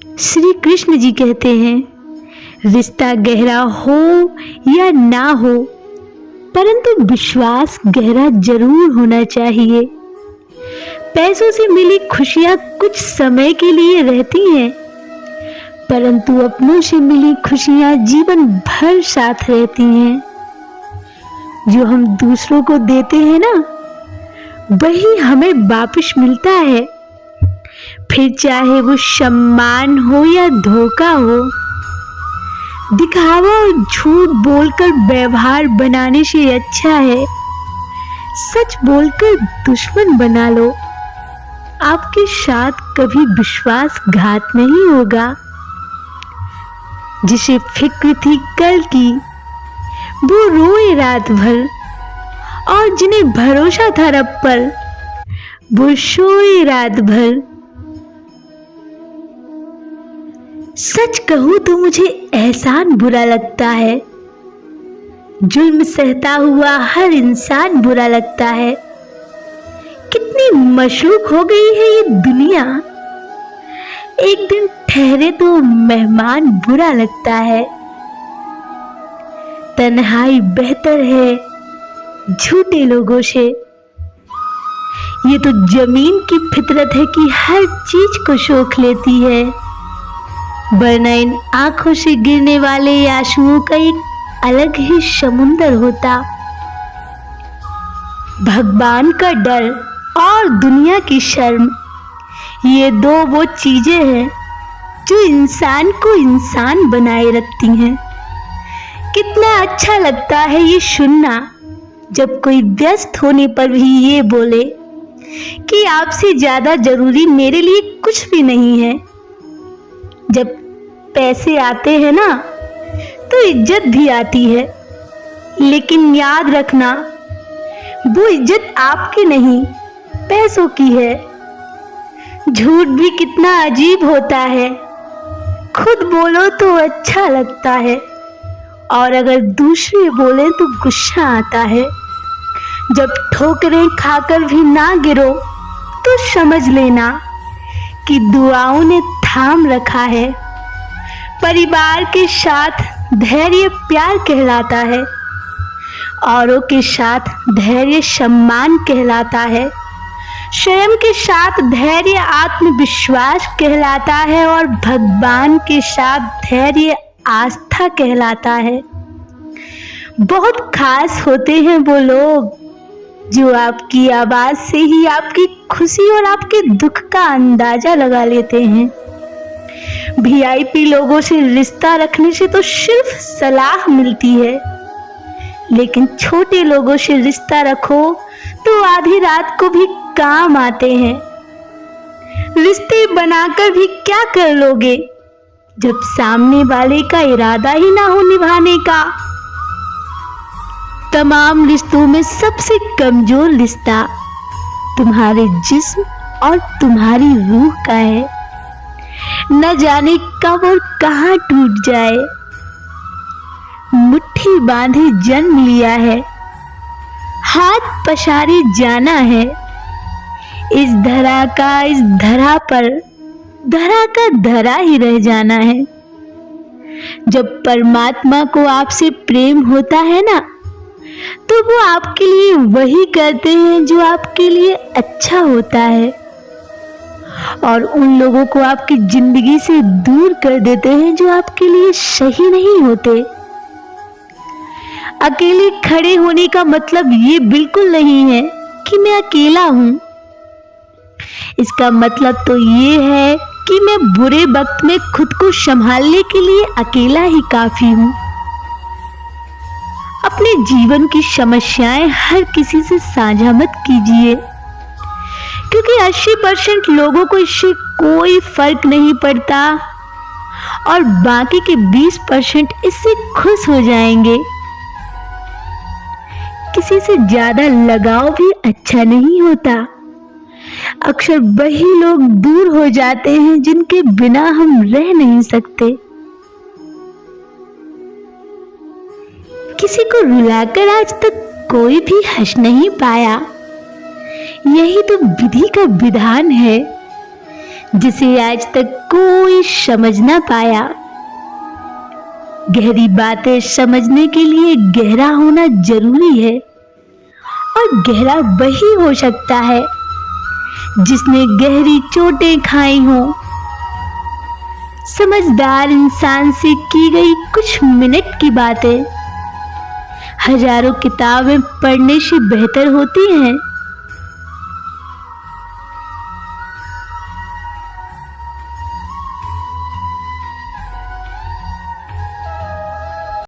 श्री कृष्ण जी कहते हैं, रिश्ता गहरा हो या ना हो, परंतु विश्वास गहरा जरूर होना चाहिए। पैसों से मिली खुशियां कुछ समय के लिए रहती हैं, परंतु अपनों से मिली खुशियां जीवन भर साथ रहती हैं। जो हम दूसरों को देते हैं ना, वही हमें वापस मिलता है, फिर चाहे वो सम्मान हो या धोखा हो। दिखावा और झूठ बोलकर व्यवहार बनाने से अच्छा है सच बोलकर दुश्मन बना लो। आपके साथ कभी विश्वासघात नहीं होगा। जिसे फिक्र थी कल की, वो रोए रात भर, और जिन्हें भरोसा था रब पर, वो सोए रात भर। सच कहूं तो मुझे एहसान बुरा लगता है। जुल्म सहता हुआ हर इंसान बुरा लगता है। कितनी मशरूक हो गई है ये दुनिया। एक दिन ठहरे तो मेहमान बुरा लगता है। तन्हाई बेहतर है झूठे लोगों से। ये तो जमीन की फितरत है कि हर चीज को सोख लेती है, वरना इन आंखों से गिरने वाले आंसुओं का एक अलग ही समुंदर होता। भगवान का डर और दुनिया की शर्म, ये दो वो चीजें हैं जो इंसान को इंसान बनाए रखती हैं। कितना अच्छा लगता है ये सुनना जब कोई व्यस्त होने पर भी ये बोले कि आपसे ज्यादा जरूरी मेरे लिए कुछ भी नहीं है। जब पैसे आते हैं ना, तो इज्जत भी आती है, लेकिन याद रखना वो इज्जत आपकी नहीं, पैसों की है। झूठ भी कितना अजीब होता है। खुद बोलो तो अच्छा लगता है, और अगर दूसरे बोले तो गुस्सा आता है। जब ठोकरें खाकर भी ना गिरो तो समझ लेना कि दुआओं ने थाम रखा है। परिवार के साथ धैर्य प्यार कहलाता है, औरों के साथ धैर्य सम्मान कहलाता है, स्वयं के साथ धैर्य आत्मविश्वास कहलाता है, और भगवान के साथ धैर्य आस्था कहलाता है। बहुत खास होते हैं वो लोग जो आपकी आवाज से ही आपकी खुशी और आपके दुख का अंदाजा लगा लेते हैं। वीआईपी लोगों से रिश्ता रखने से तो सिर्फ सलाह मिलती है, लेकिन छोटे लोगों से रिश्ता रखो तो आधी रात को भी काम आते हैं। रिश्ते बनाकर भी क्या कर लोगे जब सामने वाले का इरादा ही ना हो निभाने का। तमाम रिश्तों में सबसे कमजोर रिश्ता तुम्हारे जिस्म और तुम्हारी रूह का है। न जाने कब और कहां टूट जाए। मुट्ठी बांधे जन्म लिया है, हाथ पसारे जाना है। इस धरा का इस धरा पर धरा का धरा ही रह जाना है। जब परमात्मा को आपसे प्रेम होता है ना, तो वो आपके लिए वही करते हैं जो आपके लिए अच्छा होता है, और उन लोगों को आपकी जिंदगी से दूर कर देते हैं जो आपके लिए सही नहीं होते। अकेले खड़े होने का मतलब ये बिल्कुल नहीं है कि मैं अकेला हूं। इसका मतलब तो ये है कि मैं बुरे वक्त में खुद को संभालने के लिए अकेला ही काफी हूं। अपने जीवन की समस्याएं हर किसी से साझा मत कीजिए, क्योंकि 80% लोगों को इससे कोई फर्क नहीं पड़ता, और बाकी के 20% इससे खुश हो जाएंगे। किसी से ज्यादा लगाव भी अच्छा नहीं होता। अक्सर वही लोग दूर हो जाते हैं जिनके बिना हम रह नहीं सकते। किसी को रुलाकर आज तक कोई भी हंस नहीं पाया। यही तो विधि का विधान है। जिसे आज तक कोई समझ ना पाया। गहरी बातें समझने के लिए गहरा होना जरूरी है, और गहरा वही हो सकता है जिसने गहरी चोटें खाई हों। समझदार इंसान से की गई कुछ मिनट की बातें हजारों किताबें पढ़ने से बेहतर होती हैं।